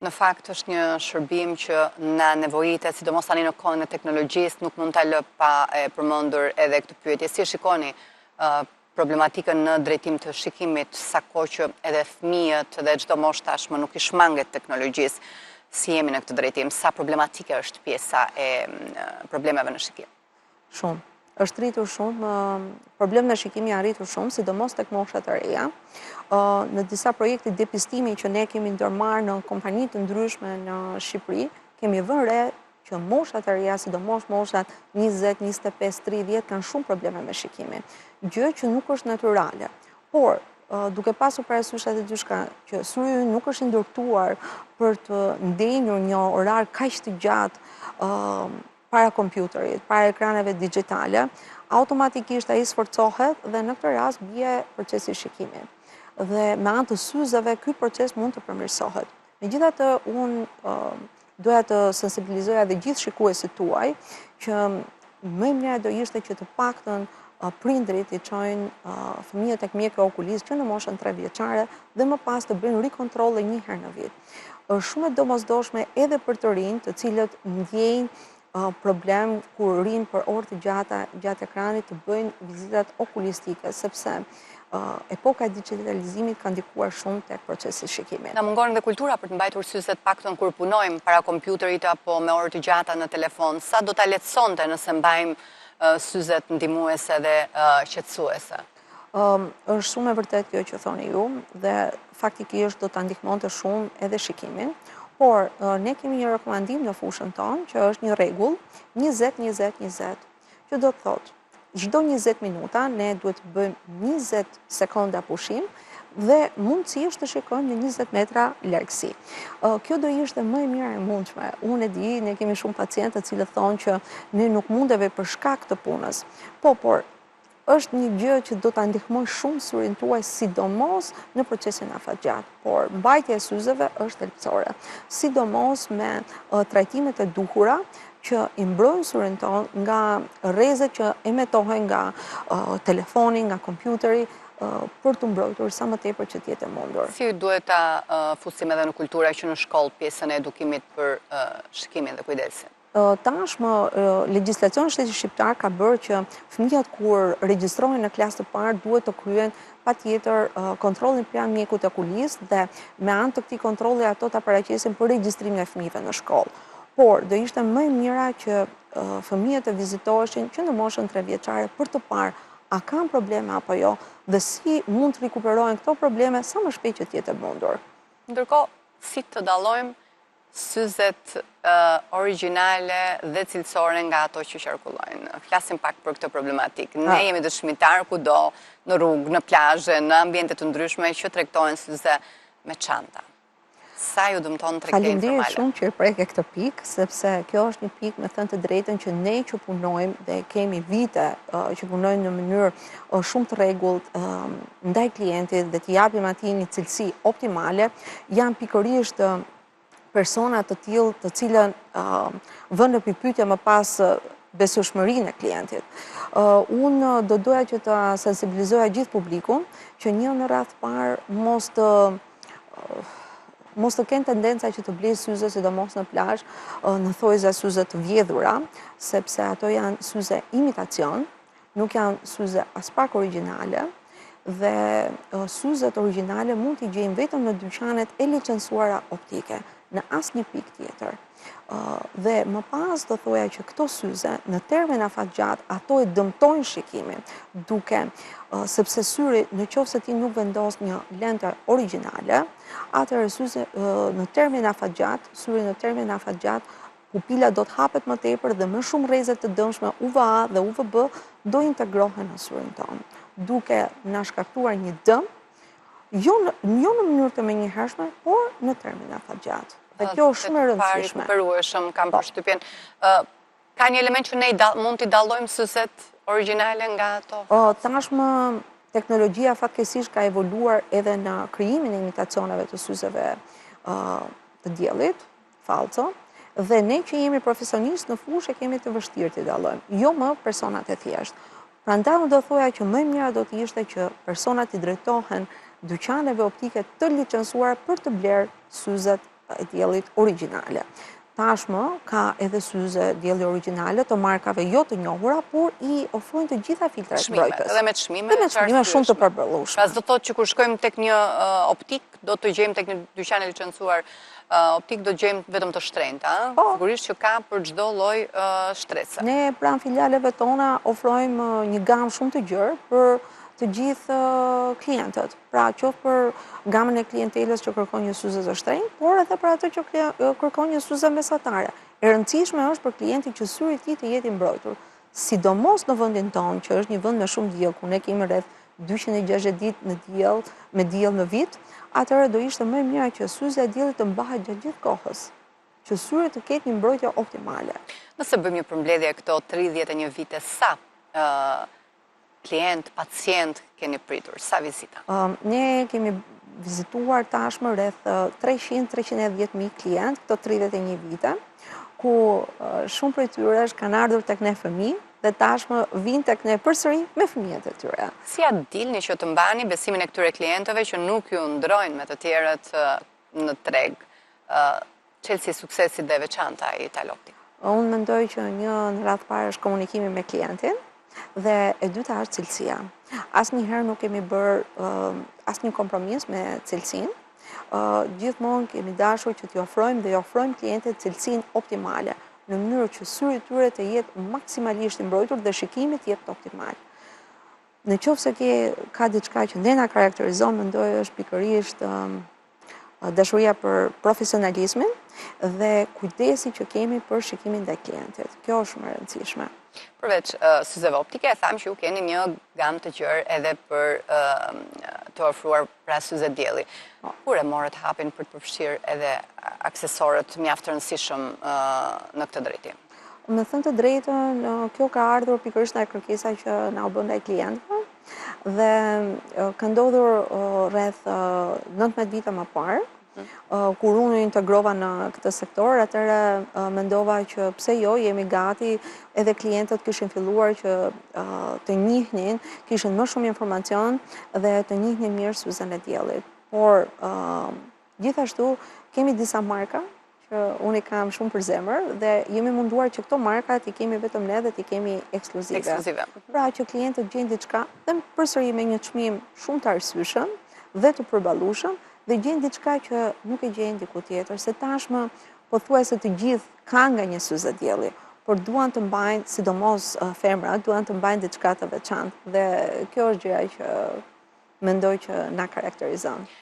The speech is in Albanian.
Në fakt është një shërbim që na nevojitet, sidomos tani në kohën e teknologjisë, nuk mund ta lë pa e përmendur edhe këtë pyetje. Si shikoni problematikën në drejtim të shikimit, sa kohë që edhe fëmijët dhe çdo moshë tashmë nuk i shmanget teknologjisë, si jemi në këtë drejtim, sa problematike është pjesa e problemeve në shikim? Shumë. Është rritur shumë, problem në shikimi janë rritur shumë, sidomos tek moshat e reja. Në disa projekte depistimi që ne kemi ndërmarrë në kompani të ndryshme në Shqipëri, kemi vënë re që moshat e reja, sidomos moshat 20, 25, 30 kanë shumë probleme me shikimin. Gjë që nuk është natyrale. Por duke pasur parasysh atë diçka që syri nuk është i ndërtuar për të ndenjur një orar kaq të gjatë para kompjuterit, para ekraneve digjitale, automatikisht ai sforcohet dhe në këtë rast bie procesi i shikimit. Dhe me anë të syzeve ky proces mund të përmirësohet. Megjithatë, unë doja të sensibilizoja dhe gjithë shikuesit tuaj që më mirë do ishte që të paktën prindrit i çojnë fëmijët tek mjekë okulist që në moshën 3 vjeçare dhe më pas të bëjnë rikontrolle një herë në vit. Është shumë e domosdoshme edhe për të rinj, të cilët ndjejnë problem kur rinë për orë të gjata gjatë ekranit të bëjnë vizitat okulistike, sepse epoka e digitalizimit ka ndikuar shumë tek procesi i shikimit. Na mungon edhe kultura për të mbajtur syzet paktën kur punojmë para kompjuterit apo me orë të gjata në telefon. Sa do ta lehtësonte nëse mbajmë syzet ndihmuese dhe qetësuese? Është shumë e vërtet kjo që thoni ju dhe faktikisht do ta ndihmonte shumë edhe shikimin. Por, ne kemi një rekomandim në fushën tonë, që është një rregull 20-20-20, që do të thotë, çdo 20 minuta ne duhet të bëjmë 20 sekonda pushim dhe mundësisht të shikojmë në 20 metra largësi. Kjo do ishte më e mira e mundshme. Unë e di, ne kemi shumë pacientë të cilët thonë që ne nuk mundeve për shkak të punës. Por është një gjë që do ta ndihmoj shumë syrin tuaj, sidomos në procesin afatgjat, por mbajtja e syzeve është thelbësore, sidomos me trajtimet e duhura që i mbrojnë syrin tonë nga rrezet që emetohen nga telefoni, nga kompjuteri, për të mbrojtur sa më tepër që të jetë e mundur. Si duhet ta fusim edhe në kultura që në shkollë pjesën e edukimit për shikimin dhe kujdesin? Tashmë, legjislacioni shtetit shqiptar ka bërë që fëmijët kur regjistrohen në klasë të parë duhet të kryejnë patjetër kontrollin pranë mjekut okulist dhe me anë të këtij kontrolli ato ta paraqesin për regjistrimin e fëmijëve në shkollë. Por do ishte më e mira që fëmijët të vizitoheshin që në moshën 3 vjeçare për të parë a kanë probleme apo jo dhe si mund të rikuperohen këto probleme sa më shpejt që të jetë e mundur. Ndërkohë, si të dallojmë syzet origjinale dhe cilësore nga ato që qarkullojnë? Flasim pak për këtë problematik. Ne jemi dëshmitar kudo, në rrugë, në plazhe, në ambiente të ndryshme që tregtojnë syze me çanta. Sa ju dëmton tregtia informale? Faleminderit shumë që e preke këtë pikë, sepse kjo është një pikë me thënë të drejtën që ne që punojmë dhe kemi vite që punojmë në mënyrë shumë të rregullt ndaj klientit dhe të japim atij një cilësi optimale, janë pikërisht persona të tillë të cilën vënë në pyetje më pas besueshmërinë e klientit. Unë do doja që të sensibilizoja gjithë publikun që një në radh parë mos të kenë tendenca që të blejë syze, sidomos në plazh, në thojza syze të vjedhura, sepse ato janë syze imitacion, nuk janë syze as pak origjinale, dhe syzet origjinale mund t'i gjejmë vetëm në dyqanet e licencuara optike, në asnjë pikë tjetër. Dhe më pas do thoja që këto syze në termen afatgjat ato e dëmtojnë shikimin, sepse syri në qoftë se ti nuk vendos një lente origjinale, atëherë syze në termen afatgjat, syri në termen afatgjat, pupila do të hapet më tepër dhe më shumë rrezet të dëmshme UVA dhe UVB do integrohen në syrin tonë, duke na shkaktuar një dëm, jo në mënyrë të menjëhershme, por në termen afatgjat. Dhe kjo është shumë e rëndësishme. Parikuperueshëm, kam përshtypjen. Ka një element që ne mund t'i dallojmë syzet origjinale nga ato? Tashmë teknologjia fatkeqësisht ka evoluar edhe në krijimin e imitacioneve të syzeve të diellit, falco, dhe ne që jemi profesionistë në fushë kemi të vështirë t'i dallojmë, jo më personat e thjeshtë. Prandaj unë do thoja që më e mira do të ishte që personat i drejtohen dyqaneve optike të licencuara për të blerë syzet e diellit origjinale. Tashmë ka edhe syze dielli origjinale të markave jo të njohura, por i ofrojnë të gjitha filtrat mbrojtës. Edhe me çmime. Dhe me çmime shumë të përballshme. Pra s'do të thotë që kur shkojmë tek një optik, do të gjejmë tek një dyqan e licencuar optik, do gjejmë vetëm të shtrenjta, sigurisht që ka për çdo lloj shtrese. Ne pranë filialeve tona ofrojmë një gamë shumë të gjerë për të gjithë klientët. Pra qoftë për gamën e klientelës që kërkon një syze të shtrenjtë, por edhe për atë që kërkon një syze mesatare. E rëndësishme është për klientin që syri i tij të jetë i mbrojtur. Sidomos në vendin tonë, që është një vend me shumë diell, ku ne kemi rreth 260 ditë në diell, me diell në vit, atëherë do ishte më e mira që syze e diellit të mbahet gjatë gjithë kohës, që syri të ketë një mbrojtje optimale. Nëse bëjmë një përmbledhje këto 31 vite, sa klient, pacient keni pritur, sa vizita? Ne kemi vizituar tashmë rreth 300-310.000 klient këto 31 vite, ku shumë prej tyre kanë ardhur tek ne fëmijë dhe tashmë vinë tek ne përsëri me fëmijët e tyre. Si ja dilni që të mbani besimin e këtyre klientëve që nuk ju ndrojnë me të tjerët në treg, çelësi i suksesit dhe veçanta i Ital Optik? Unë mendoj që një në radhë parë është komunikimi me klientin, dhe e dyta është cilësia. Asnjëherë nuk kemi bërë asnjë kompromis me cilësinë. Gjithmonë kemi dashur që t'i ofrojmë dhe i ofrojmë klientët cilësinë optimale, në mënyrë që syri i tyre të jetë maksimalisht i mbrojtur dhe shikimi të jetë optimal. Në qoftë se ka diçka që ne na karakterizon, mendoj është pikërisht dashuria për profesionalizmin dhe kujdesi që kemi për shikimin ndaj klientit. Kjo është shumë e rëndësishme. Përveç syzeve optike, e thamë që ju keni një gamë të gjerë edhe për të ofruar pra syze dielli. Kur e morët hapin për të përfshirë edhe aksesorët mjaft të rëndësishëm në këtë drejtim? Me thënë të drejtën, kjo ka ardhur pikërisht nga kërkesa që na u bën ndaj klientëve dhe ka ndodhur rreth 19 vite më parë, kur unë integrova në këtë sektor, atëherë mendova që pse jo, jemi gati, edhe klientët kishin filluar që të njihnin, kishin më shumë informacion dhe të njihnin mirë syzen e diellit. Por gjithashtu kemi disa marka që unë i kam shumë për zemër dhe jemi munduar që këto markat i kemi vetëm ne dhe t'i kemi ekskluzive. Pra që klientët gjejnë diçka dhe përsëri me një çmim shumë të arsyeshëm dhe të përballueshëm dhe gjejnë diçka që nuk e gjejnë diku tjetër, se tashmë pothuajse të gjithë kanë nga një syze dielli, por duan të mbajnë, sidomos femrat, duan të mbajnë diçka të veçantë dhe kjo është gjëja që mendoj që na karakterizon.